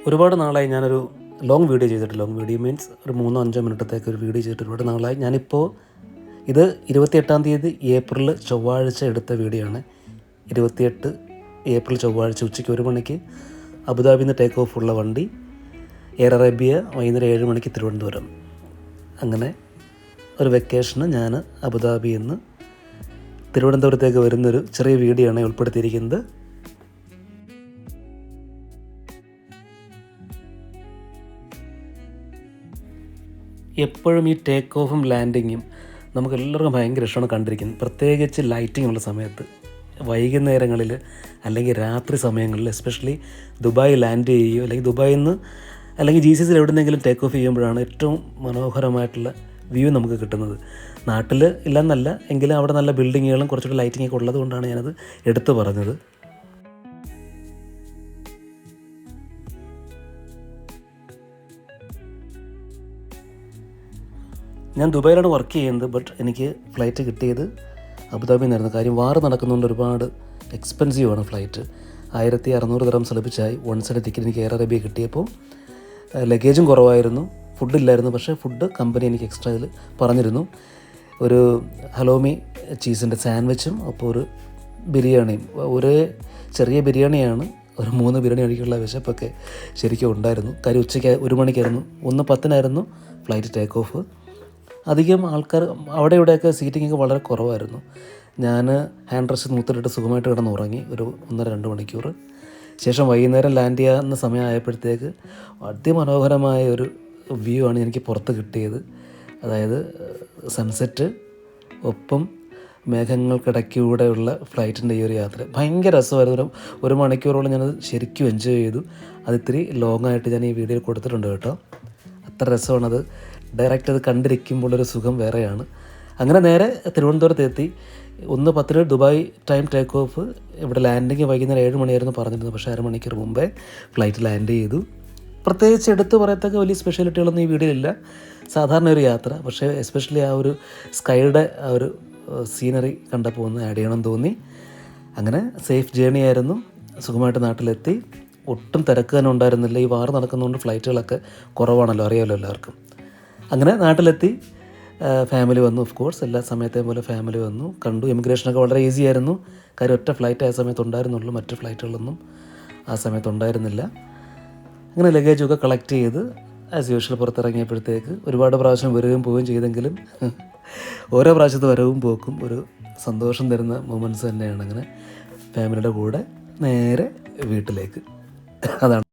ഒരുപാട് നാളായി ഞാനൊരു ലോങ് വീഡിയോ ചെയ്തിട്ട്, ലോങ് വീഡിയോ മീൻസ് ഒരു 3-5 മിനിറ്റത്തേക്ക് ഒരു വീഡിയോ ചെയ്തിട്ട് ഒരുപാട് നാളായി. ഞാനിപ്പോൾ ഇത് 28-ാം തീയതി ഏപ്രിൽ ചൊവ്വാഴ്ച എടുത്ത വീഡിയോ ആണ്. 28 ഏപ്രിൽ ചൊവ്വാഴ്ച ഉച്ചയ്ക്ക് 1 മണിക്ക് അബുദാബിയിൽ നിന്ന് ടേക്ക് ഓഫ് ഉള്ള വണ്ടി എയർ അറേബ്യ വൈകുന്നേരം 7 മണിക്ക് തിരുവനന്തപുരം. അങ്ങനെ ഒരു വെക്കേഷന് ഞാൻ അബുദാബിയിൽ നിന്ന് തിരുവനന്തപുരത്തേക്ക് വരുന്നൊരു ചെറിയ വീഡിയോ ആണ് ഉൾപ്പെടുത്തിയിരിക്കുന്നത്. എപ്പോഴും ഈ ടേക്ക് ഓഫും ലാൻഡിങ്ങും നമുക്ക് എല്ലാവർക്കും ഭയങ്കര ഇഷ്ടമാണ് കണ്ടിരിക്കുന്നത്. പ്രത്യേകിച്ച് ലൈറ്റിംഗ് ഉള്ള സമയത്ത്, വൈകുന്നേരങ്ങളിൽ അല്ലെങ്കിൽ രാത്രി സമയങ്ങളിൽ, എസ്പെഷ്യലി ദുബായ് ലാൻഡ് ചെയ്യുകയോ അല്ലെങ്കിൽ ദുബായിൽ നിന്ന് അല്ലെങ്കിൽ GCCയിൽ എവിടെയെങ്കിലും ടേക്ക് ഓഫ് ചെയ്യുമ്പോഴാണ് ഏറ്റവും മനോഹരമായിട്ടുള്ള വ്യൂ നമുക്ക് കിട്ടുന്നത്. നാട്ടിൽ ഇല്ലെന്നല്ല എങ്കിലും അവിടെ നല്ല ബിൽഡിങ്ങുകളും കുറച്ചുകൂടി ലൈറ്റിങ്ങൊക്കെ ഉള്ളത് കൊണ്ടാണ് ഞാനത് എടുത്തു പറഞ്ഞത്. ഞാൻ ദുബായിലാണ് വർക്ക് ചെയ്യുന്നത്. ബട്ട് എനിക്ക് ഫ്ലൈറ്റ് കിട്ടിയത് അബുദാബിയിൽ നിന്നായിരുന്നു. കാര്യം വാർ നടക്കുന്നതുകൊണ്ട് ഒരുപാട് എക്സ്പെൻസീവാണ് ഫ്ലൈറ്റ്. 1600 ദിർഹംസ് ലഭിച്ചായി വൺ സൈഡ് ടിക്കറ്റ് എനിക്ക് എയർ അറേബ്യ കിട്ടിയപ്പോൾ. ലഗേജും കുറവായിരുന്നു, ഫുഡില്ലായിരുന്നു. പക്ഷേ ഫുഡ് കമ്പനി എനിക്ക് എക്സ്ട്രാ ഇതിൽ പറഞ്ഞിരുന്നു. ഒരു ഹലോമി ചീസിൻ്റെ സാൻഡ്വിച്ചും അപ്പോൾ ഒരു ബിരിയാണിയും. ഒരു ചെറിയ ബിരിയാണിയാണ്, ഒരു 3 ബിരിയാണി കഴിക്കാനുള്ള വിശപ്പൊക്കെ ശരിക്കും ഉണ്ടായിരുന്നു. കാര്യം ഉച്ചയ്ക്ക് 1 മണിക്കായിരുന്നു, 1:10 ഫ്ലൈറ്റ് ടേക്ക് ഓഫ്. അധികം ആൾക്കാർ അവിടെ ഇവിടെയൊക്കെ സീറ്റിങ്ങൊക്കെ വളരെ കുറവായിരുന്നു. ഞാൻ ഹാൻഡ് റെസ്റ്റ് നൂത്തിലിട്ട് സുഖമായിട്ട് കിടന്ന് ഉറങ്ങി ഒരു 1.5-2 മണിക്കൂർ. ശേഷം വൈകുന്നേരം ലാൻഡ് ചെയ്യാവുന്ന സമയമായപ്പോഴത്തേക്ക് അതിമനോഹരമായ ഒരു വ്യൂ ആണ് എനിക്ക് പുറത്ത് കിട്ടിയത്. അതായത് സൺസെറ്റ്, ഒപ്പം മേഘങ്ങൾക്കിടയ്ക്കൂടെയുള്ള ഫ്ലൈറ്റിൻ്റെ ഈ ഒരു യാത്ര ഭയങ്കര രസമായിരുന്നു. 1 മണിക്കൂറോളം ഞാനത് ശരിക്കും എൻജോയ് ചെയ്തു. അതിത്തിരി ലോങ്ങായിട്ട് ഞാൻ ഈ വീഡിയോയിൽ കൊടുത്തിട്ടുണ്ട് കേട്ടോ. അത്ര രസമാണത്. ഡയറക്റ്റ് അത് കണ്ടിരിക്കുമ്പോഴൊരു സുഖം വേറെയാണ്. അങ്ങനെ നേരെ തിരുവനന്തപുരത്ത് എത്തി. 1:10 ദുബായ് ടൈം ടേക്ക് ഓഫ്. ഇവിടെ ലാൻഡിങ് വൈകുന്നേരം 7 മണിയായിരുന്നു പറഞ്ഞിരുന്നത്. പക്ഷേ 1/2 മണിക്കൂർ മുമ്പേ ഫ്ലൈറ്റ് ലാൻഡ് ചെയ്തു. പ്രത്യേകിച്ച് എടുത്ത് പറയത്തക്ക വലിയ സ്പെഷ്യാലിറ്റികളൊന്നും ഈ വീഡിയോയിലില്ല. സാധാരണ ഒരു യാത്ര. പക്ഷേ എസ്പെഷ്യലി ആ ഒരു സ്കൈയുടെ ആ ഒരു സീനറി കണ്ടപ്പോൾ ഒന്ന് ആഡ് ചെയ്യണം തോന്നി. അങ്ങനെ സേഫ് ജേണി ആയിരുന്നു. സുഖമായിട്ട് നാട്ടിലെത്തി. ഒട്ടും തിരക്ക് തന്നെ ഉണ്ടായിരുന്നില്ല. ഈ വാർ നടക്കുന്നതുകൊണ്ട് ഫ്ലൈറ്റുകളൊക്കെ കുറവാണല്ലോ, അറിയാമല്ലോ എല്ലാവർക്കും. അങ്ങനെ നാട്ടിലെത്തി. ഫാമിലി വന്നു. ഓഫ് കോഴ്സ് എല്ലാ സമയത്തെയും പോലെ ഫാമിലി വന്നു, കണ്ടു. ഇമിഗ്രേഷനൊക്കെ വളരെ ഈസി ആയിരുന്നു. കാര്യം ഒറ്റ ഫ്ലൈറ്റ് ആ സമയത്ത് ഉണ്ടായിരുന്നുള്ളൂ, മറ്റ് ഫ്ലൈറ്റുകളൊന്നും ആ സമയത്ത് ഉണ്ടായിരുന്നില്ല. അങ്ങനെ ലഗേജൊക്കെ കളക്ട് ചെയ്ത് ആസ് യൂഷ്വൽ പുറത്തിറങ്ങിയപ്പോഴത്തേക്ക് ഒരുപാട് പ്രാവശ്യം വരികയും പോവുകയും ചെയ്തെങ്കിലും ഓരോ പ്രാവശ്യത്തെ വരവും പോക്കും ഒരു സന്തോഷം തരുന്ന മൊമെൻറ്റ്സ് തന്നെയാണ്. അങ്ങനെ ഫാമിലിയുടെ കൂടെ നേരെ വീട്ടിലേക്ക്. അതാണ്.